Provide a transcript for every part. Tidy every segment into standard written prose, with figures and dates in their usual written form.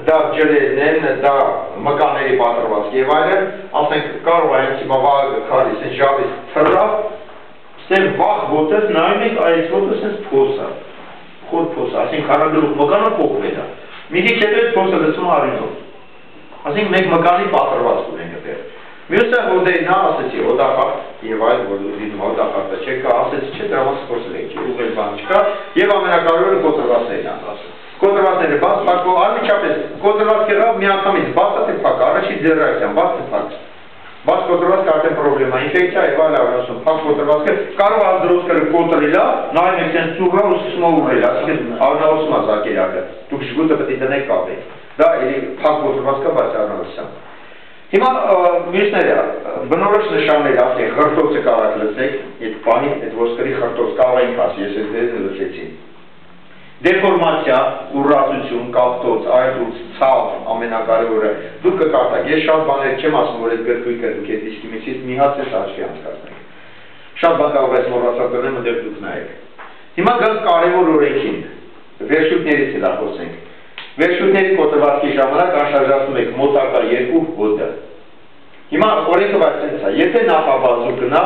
դա ջրերն են, դա մկանների պատրվածք եւ այլն, ասենք կարող է հենց հիմա վաղը քարի, ասենք ժավից թռավ, սեն վախ ոտես նայում եք այս ոտը սենց փոս է, խոր փոս է, ասենք քարադրուկ մկանը փոխվել է, մի քիչ հետո այդ փոսը լցում արյունով, ասենք մենք մկանի պատրվածք ունենք այդտեղ, մյուսը հոդերն ասեցի հոդախարտ եւ այլ որ դինում հոդախարտը չկա, ասեցի չէ դրա մասը խոսել եք, ուղղել բան չկա եւ ամենակարևորը կոտրվածներն են ասում Կոտրվածները բաց, փակվող անմիջապես կոտրված կերավ միանգամից բաց է փակ, առաջի դերակցիան, բաց է փակ։ Բաց կոտրվածքը արդեն պրոբլեմա, ինֆեկցիա եւ այլ ավելացում, փակ կոտրվածքը կարող ազդրոցները կոտրելա, նայում եք ցենց ծուռա ու սկսում ուղղել, ասիկան արնավոսում է զարկերակը, դուք շգուտը պետք է դնեք կապեք։ Դա էլի փակ կոտրվածքա բաց արնավոսության։ Հիմա մյուսները բնորոշ նշաններ ասեք, խրտոցը կարող լցեք, այդ բանի, այդ ոսկրի խրտոց կարող ենք ասի, ես այդ դերն լցեցի։ Դեֆորմացիա, ուրացություն, կապտոց, այդուց, ցավ, ամենակարևորը, դուք կկարտակ, ես շատ բաներ չեմ ասում, որ այդ գրքույկը դուք այդ իսկի միջից մի հատ ես աչքի անցկացնեք։ Շատ բան կարող ես մոռացած դնել, մտեղ դուք նայեք։ Հիմա գանք կարևոր օրենքին, վերջույթներից էլ խոսենք։ Վերջույթների կոտրվածքի ժամանակ անշարժացնում եք մոտակա 2 հոդը։ Հիմա օրենքը այսպես է, եթե նախաբազու գնա,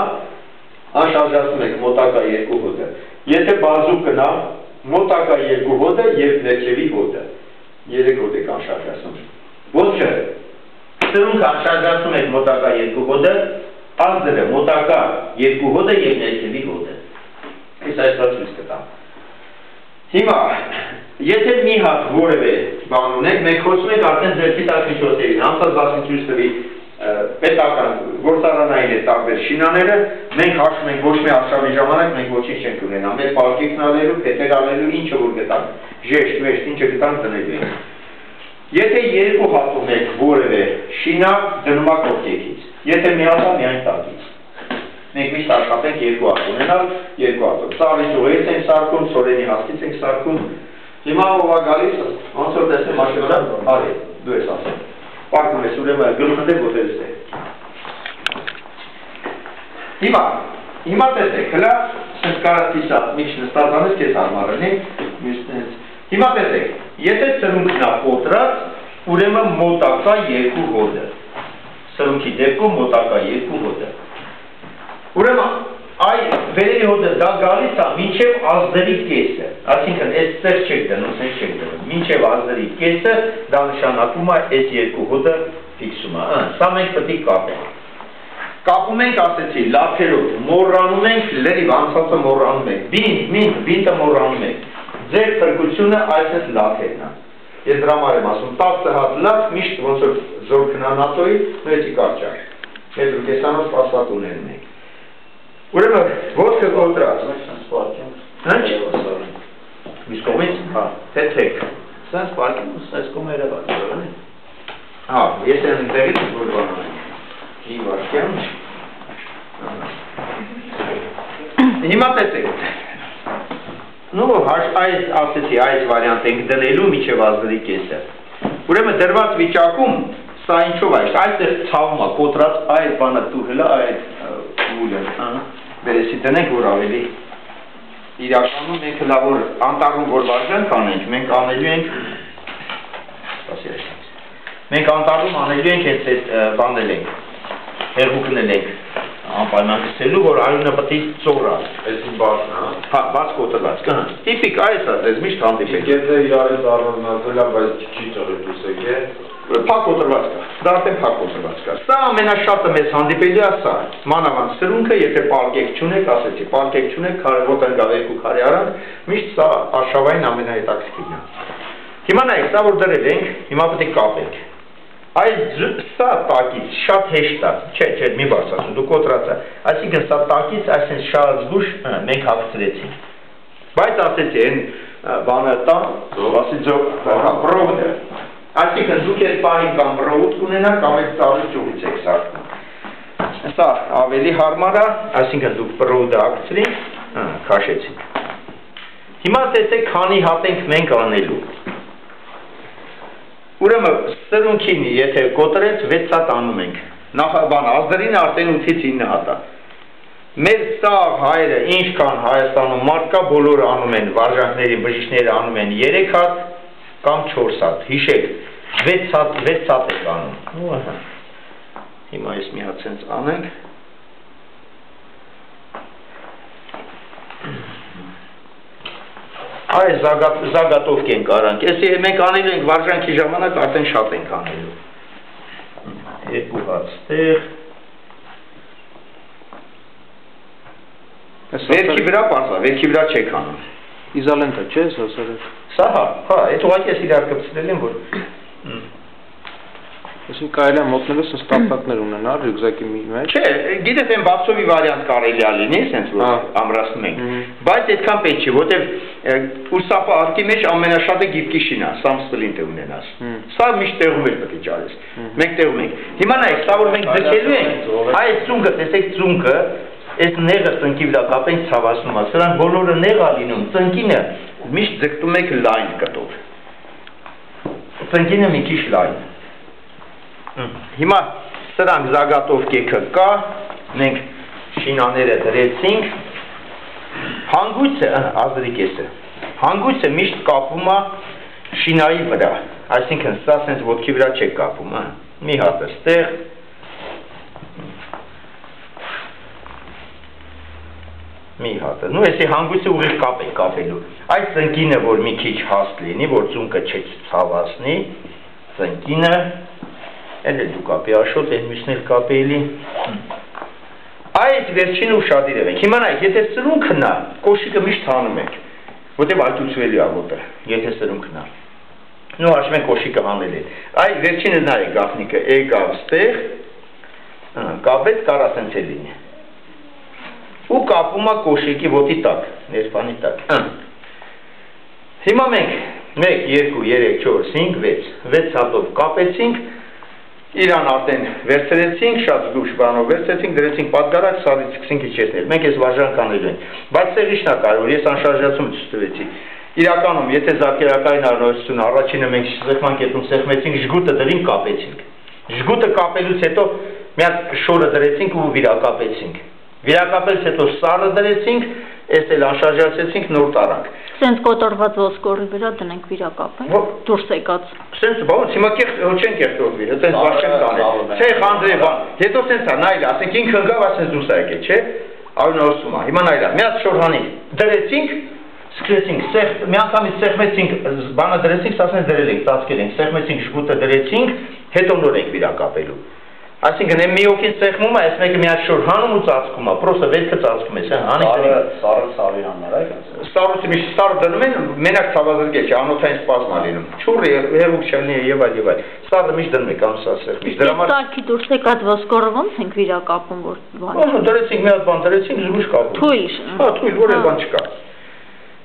անշարժացնում եք մոտակա 2 հոդը։ Եթե բազու գնա, մոտակա 2 հոդը եւ ներքևի հոդը 3 հոդ եք անշարժացնում ոչ չէ սրունք անշարժացնում եք մոտակա 2 հոդը ազդրը մոտակա 2 հոդը եւ ներքևի հոդը այս այսպես ցույց կտամ հիմա եթե մի հատ որևէ բան ունեք մենք խոսում ենք արդեն ձերքի տակմիջոցերին անցած բացի ցույց տվի պետական գործարանային է տարբեր շինաները, մենք հաշվում ենք ոչ մի արշավի ժամանակ, մենք ոչինչ չենք ունենա, մեր պարկիկն ալելու, պետեր ալելու, ինչը որ գտանք, ժեշտ, մեշտ, ինչը գտանք տնելու ենք։ Եթե 2 հատ ունեք որևէ շինա, դնում եք ոտքից, եթե մի հատ միայն տակից։ Մենք միշտ աշխատենք 2 հատ ունենալ, 2 հատով, ծառի ճյուղերից ենք սարքում, սորենի հաստից ենք սարքում, հիմա ով է գալիս, ոնց որ տեսնեմ մաշինան, արի, դու ես ասում Պարկում ես ուրեմն գլուխն է ոտերս է։ Հիմա տեսեք, հլա սենց կարատիսա միջ նստազանես կեզ հարմարնի, հիմա տեսեք, եթե սրունքն է կոտրած, ուրեմն մոտակա 2 հոդը, սրունքի դեպքում մոտակա 2 հոդը։ Ուրեմն այ վերերի հոդը դա գալիս է մինչև ազդրի կեսը, այսինքն այս ծեր չեք դնում, սենց չեք դնում, մինչև ազդրի կեսը դա նշանակում է այս 2 հոդը ֆիքսում է, սա մենք պետք է կապենք։ Կապում ենք, ասեցի, լաթերով, մոռանում ենք, լրիվ անցածը մոռանում ենք, բինտը մոռանում ենք, ձեր փրկությունը այսպես լաթերն է։ Ես դրա համար եմ ասում, 10 հատ լաթ միշտ ոնց որ զոր քնանացոյի, նույնիսկ կարճակ։ Մեր դուրկեսանով սպասված ունենում ենք։ Ուրեմն ոսկը կոտրած, հենց միշտ կողմից, թեք, սենց պարկում ու սենց կոմ երևած, ես են տեղից որ բան ունենք, ի վարկյան, հիմա տեսեք, այս ասեցի, այս վարյանտ ենք դնելու միջև ազդրի կեսը, ուրեմն դրված վիճակում, սա ինչով այստեղ ցավում է, կոտրած այդ բանը տուհելը, այդ ուլը, Բերեսի տնենք, որ ավելի իրականում մենք լավ որ անտառում որ վարժանք անենք, մենք անելու ենք մենք անտառում անելու ենք այդ բանել ենք, հեղուկնել ենք անպայման կսելու, որ արյունը պետք է ծորա այսին բացն, հա, բաց կոտրված, տիպիկ այս է, ես միշտ հանդիպեք Եթե իրարից առնազելա, բայց չի ճղիտ ուսեք է Փակ կոտրված կա, դա արդեն փակ կոտրված կա Սա ամենաշատը մեզ հանդիպելի է սա Մանավանդ սրունքը, եթե պարկեք չունեք, ասեցի, պարկեք չունեք, ոտենգավ 2 քարի արանք, միշտ սա արշավային ամենահետաքրքիրն է Հիմա նայեք, սա որ դրել ենք, հիմա պետք է կապենք Այս սա տակից շատ հեշտ է, չէ, մի բարձրացում, դու կոտրած է Այսինքն սա տակից այսինքն շատ զգուշ մենք հագցրեցինք Բայց ասեցի, այն բանը տան, պրովդը Այսինքն դուք այդ պահին կամ պրովոդ կունենաք, կամ այդ ծառի ճյուղից եք սարքում Սա ավելի հարմար է, այսինքն դուք պրովոդը ակցրինք, քաշեցինք Հիմա տեսեք քանի հատ ենք մենք անելու Ուրեմն սրունքին եթե կոտրեց 6 հատ անում ենք Նախաբան ազդրին արդեն 8-ից 9 հատ է Մեր սաղ հայրը ինչքան Հայաստանում մարդ կա բոլորը անում են վարժանքների բժիշկները անում են 3 հատ կամ 4 հատ, հիշեք, 6 հատ եք անում, հիմա ես մի հատ սենց անենք, այ զագատով կենք արանք, ես մենք անելու ենք վարժանքի ժամանակ արդեն շատ ենք անելու, 2 հատ ստեղ, վերքի վրա պարզա, վերքի վրա չեք անում, իզալենտը չէ, սասարեք, սա հա, այդ ուղղակի ես իրար կպցրել եմ, որ Այսինքն կարելի է մոտնելուց ստարտակներ ունենալ ռյուկզակի մեջ։ Չէ, գիտես այն բացովի վարիանտ կարելի է լինի, sense որ ամրացնում ենք։ Բայց այդքան պետք չի, որտեվ ուսապը արտի մեջ ամենաշատը գիրկի շինա, սամ սպլինտ է ունենաս։ Սա միշտ տեղում էլ պետք է ճարես։ Մենք տեղում ենք։ Հիմա նայեք, սա որ մենք ձգելու ենք, այս ծունկը, տեսեք ծունկը, այս նեղը ծնկի վրա կապենք ցավացնում է։ Սրանք բոլորը նեղ է լինում, ծնկինը միշտ ձգտում եք լայն կտով։ Ծնկինը մի քիչ լայն։ Հիմա սրանք զագատով կեքը կա, մենք շինաները դրեցինք, հանգույցը, ազդրիկ եսը, հանգույցը միշտ կապում է շինայի վրա, այսինքն սա սենց ոտքի վրա չեք կապում, մի հատ ստեղ, մի հատը, նու եսի հանգույցը ուղիղ կապ ենք կապելու, այդ ծնկինը, որ մի քիչ հաստ լինի, որ ծունկը չցավացնի, ծնկինը, Էլ դու կապի աշոտ, են մյուսնել կապեելի Այդ վերջին ուշադիր եք Հիմա նայեք, եթե սրունքն է, կոշիկը միշտ հանում եք Որտև այտուցվելի աղոտը, եթե սրունքն է Նու հաշում են կոշիկը հանել է Այ վերջինը նայեք գաղտնիկը, եկավ ստեղ Կապեց կարասենց է լինի Ու կապում է կոշիկի ոտի տակ, ներսպանի տակ Հիմա մենք 1, 2, 3, 4, 5, 6 հատով կապեցինք Իրան արդեն վերցրեցինք, շատ զգուշ բանով վերցրեցինք, դրեցինք պատգարակ, սարից սկսենք իջեցնել, մենք ես վարժանք անելու ենք, բայց սեղիշն է կարևոր, ես անշարժացում չստվեցի, իրականում, եթե զարկերակային առնորոշությունը, առաջինը մենք սեղման կետում սեղմեցինք, ժգուտը դրինք, կապեցինք, ժգուտը կապելուց հետո մի հատ շորը դրեցինք ու վիրակապեցինք, վիրակապելուց հետո սարը դրեցինք, ես էլ անշարժացեցինք, նոր տարանք Սենց կոտորված ոսկորի վրա դնենք վիրակապենք, դուրս եկած Սենց բավոց, հիմա չեն կեղտորվիր, սենց բաշեն տանել, չէ խանդրե բան, հետո սենց է, նայլա, ասենք ինք հնգավ, ասենց դուրս է եկել, չէ, արունորսում է, հիմա նայլա, մի հատ շորհանի, դրեցինք, սկսեցինք, մի անգամից սեղմեցինք, բանը դրեցինք, ասենց դրել ենք, ծածկել ենք, սեղմեցինք, շգուտը դրեցինք, հետո նոր ենք վիրակապելու Այսինքն մի օքին սեղմում է, այս մեկը մի հատ շոր հանում ու ծածկում է, պրոսը վետքը ծածկում է, Սարը սարի հաննար է Սարուց միշտ սարը դնում են, մենակ ցավազրկել չի, անոթային սպազմ է լինում, չուր հեղուկ չլինի եւ այլ, սարը միշտ դնում եք ամսա սեղմից, Սարքի դուրս եկած ոսկորը ոնց ենք վիրակապում, որ բան Դրեցինք մի հատ բան, դրեցինք զգուշ կապում Թույլ Թույլ, որ էլ բան չկա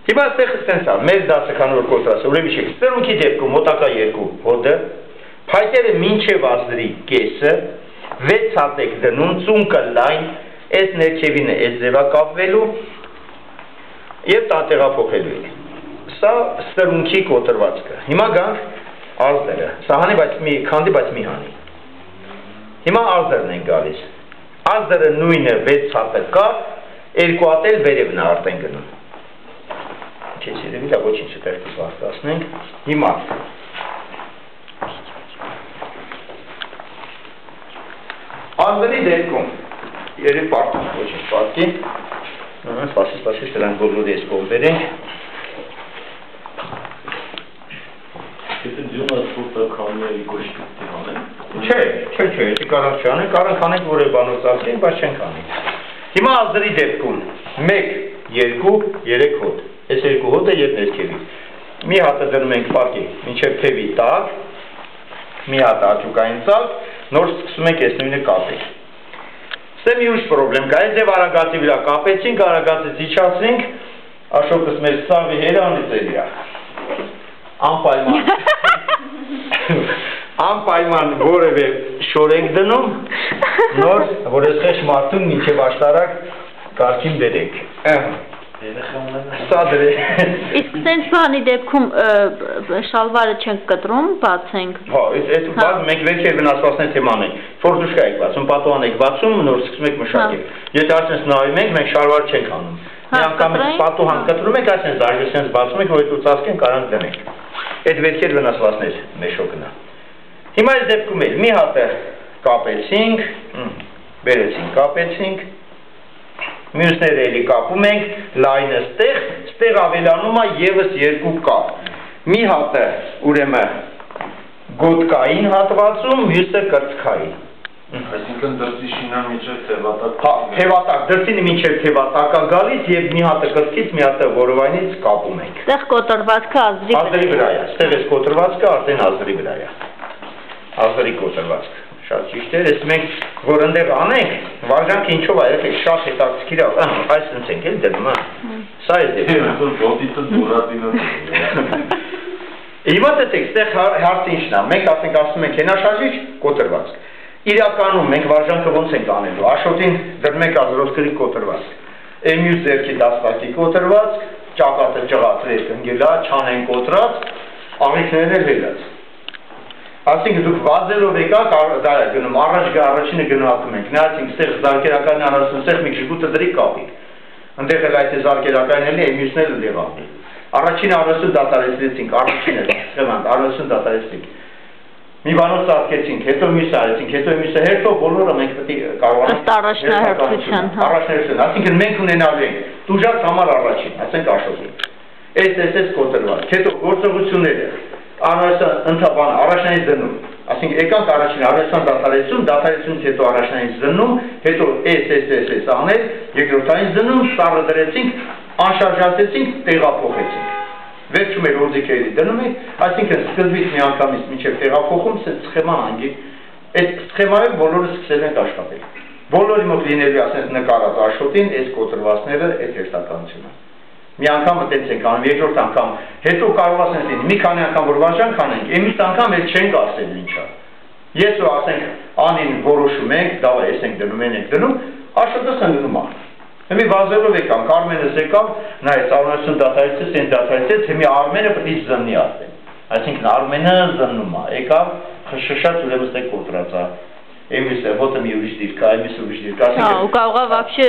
Հիմա այստեղ սենց է, մեր դասը քանի որ կոնտրաստ, ուրեմն իշեք, սրունքի դեպքում մոտակա 2 հոդը, փայտերը մինչև ազդրի կեսը 6 հատ եք դնում, ծունկը լայն, այս ներքևինը այս ձևա կապվելու և տատեղափոխելու եք։ Սա սրունքի կոտրվածքը։ Հիմա գանք ազդերը, սա հանի, բայց մի քանդի, բայց մի հանի։ Հիմա ազդերն են գալիս։ Ազդերը նույնը 6 հատը կա, 2 հատ էլ վերևն է արտեն գնում։ Չես երևի, դա ոչինչ չտեղտից վաստասնենք։ Հիմա Ազդերի դեպքում երեք պարտան, ոչինչ պարտի, սպասի, դրանք բոլորի ես կողմ բերենք։ Եթե ձյունը սուրտը քանելի կոշիկ պիտի հանեն։ Չէ, եթե կարանք չանենք, կարանք հանենք որ է բանով ծածկենք, բայց չենք անենք։ Հիմա ազդերի դեպքում 1, 2, 3 հոտ, այս 2 հոտը և ներքևի։ Մի հատը դնում ենք պարկի, մինչև թևի տակ, մի հատը աճուկային ծակ, նոր սկսում ենք ես նույնը կապենք։ Սե մի ուշ պրոբլեմ կա, այս ձև արագացի վրա կապեցինք, արագացից իջացինք, աշոկս մեր սավի հերանից էլի է։ Անպայման որևէ շոր ենք դնում, նոր, որ ես խեշ մարդուն մինչև աշտարակ կարգին դերենք։ Սա դրե։ Իսկ սենց բանի դեպքում շալվարը չենք կտրում, բացենք։ Հա, այս բաց մենք վերքեր վնասվածներ թեման ենք, ֆորդուշկա եք բացում, պատուան եք բացում, նոր սկսում եք մշակել։ Եթե այսպես նայում ենք, մենք շալվար չենք անում։ Մի անգամ պատուհան կտրում եք, այսպես զարգեսենց բացում եք, որ հետո ծածկենք, կարանք դնենք։ այդ վերքեր վնասվածներ մեր շոգնա։ Հիմա այս դեպքում էլ մի հատը կապեցինք, բերեցինք, կապեցինք, մյուսները էլի կապում ենք, լայնը ստեղ ավելանում է ևս երկու կապ։ Մի հատը ուրեմն գոտկային հատվածում, մյուսը կրծքային։ Այսինքն դրսի շինան մինչև թևատակ։ Հա, թևատակ, դրսին մինչև թևատակա գալիս եւ մի հատը կրծքից, մի հատը որովայնից կապում ենք։ Այդտեղ կոտրվածքը ազդրի վրա է, այստեղ էս կոտրվածքը արդեն ազդրի վրա է։ Ազդրի կոտրվածքը։ Շատ ճիշտ է, ես մենք որ այնտեղ անենք, վարժանքը ինչով է, եկեք շատ հետաքրքիր է, այս ընցենք էլ դնում, սա է դեպքը։ Ոտիտը դուրատինը։ Հիմա տեսեք, այստեղ հարցը ինչն է, մենք ասում ենք հենաշարժիչ կոտրվածք։ Իրականում մենք վարժանքը ոնց ենք անելու, Աշոտին դրում ենք ազրոցքրի կոտրվածք, մյուս ձեռքի դաստակի կոտրվածք, ճակատը ճղատրել ընկելա, չանեն կոտրած, աղիքներն էլ հելած։ Այսինքն դուք վազելով եկաք, դա է գնում, առաջինը գնահատում ենք, նայեցինք ստեղ զարկերականի անասուն, ստեղ մի ժգուտը դրի կապիկ, ընդեղ էլ այդ զարկերականն էլի, մյուսները լեղավ։ Առաջինը անասուն դատարեցրեցինք, անասուն դատարեցինք։ Մի բանով ծածկեցինք, հետո մյուսը արեցինք, հետո մյուսը հետո բոլորը մենք պետք է կարողանանք առաջնահերթություն, այսինքն մենք ունենալու ենք տուժած համար առաջին, ասենք Աշոտին։ Այս կոտրված, հետո գործողությունները, ընդհանրապես առաջնային զննում, ասենք եկանք առաջին առաջան դատարեցությունից հետո առաջնային զննում, հետո այս անել, երկրորդային զննում, սառը դրեցինք, անշարժացեցինք, տեղափոխեցինք։ Վերջում էր ոձիկերի դնում ենք, այսինքն սկզբից մի անգամից մինչև տեղափոխում սխեման անգի, այդ սխեմայով բոլորը սկսել ենք աշխատել։ Բոլորի մոտ լինելու ասենք նկարած Աշոտին, այս կոտրվածները, այդ հերթականությունը։ Մի անգամ այդպես ենք անում, երկրորդ անգամ, հետո կարող ասենք մի քանի անգամ որ վարժանք անենք, ամիստ անգամ էլ չենք ասել ինչա։ Ես ու ասենք անին որոշում ենք, դավայ ես ենք դնում, Աշոտը սնգնում է։ Հիմի վազելով եկան, Արմենս եկավ, նայեց Արմենսուն դատարեցեց, այն դատարեցեց, հիմի Արմենը պետք է զննի արդեն։ Այսինքն Արմենը զննում է, եկավ, խշշաց ուրեմն ստե կոտրած է։ Էմիսը ոտը մի ուրիշ դիրք, այմիսը ուրիշ դիրք, ասինքն։ Հա, ու կարողա вообще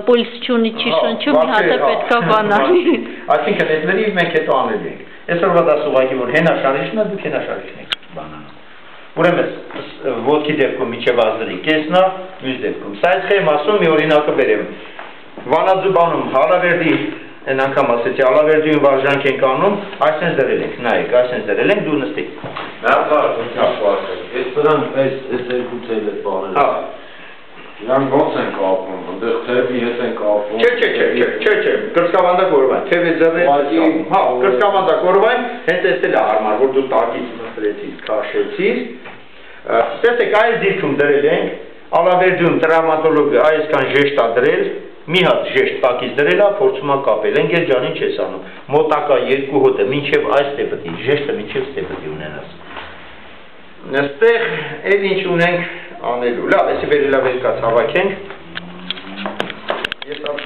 պուլս չունի, չի շնչում, մի հատ է պետք է բանալի։ Այսինքն այդների մենք հետո անելու ենք։ Այսօրվա դաս ուղղակի որ հենաշարիչն է, դուք հենաշարիչն եք բանանը։ Ուրեմն ոտքի դեպքում միջև ազդրի կեսն է, մյուս դեպքում։ Սա այս խեմ ասում մի օրինակը բերեմ։ Վանաձուբանում հալավերդի են անգամ ասեցի, հալավերդիում վարժանք ենք անում, այսենց դրել ենք, նայեք, այսենց դրել ենք, դու նստիկ։ Այս բրանք, այս երկու թել է բանել։ Հա։ Իրանք ոնց են կապում, ընդեղ թևի հետ են կապում։ Չէ, կրծքավանդակ որովայն, թևի ձևի, հա, կրծքավանդակ որովայն, հենց էստել է հարմար, որ դու տակից մստրեցիր, քաշեցիր, տեսեք, այս դիրքում դրել ենք, հալավերդիում տրավմատոլոգը այսքան ժեշտ է դրել, մի հատ ժեշտ տակից դրել է, փորձում է կապել, ընկեր ջան ինչ ես անում, մոտակա երկու հոտը, մինչև այս տեպտի, ժեշտը մինչև տեպտի ունենաս։ Այստեղ էլ ինչ ունենք անելու, լավ, այսի վերելավեր կաց հավաքենք,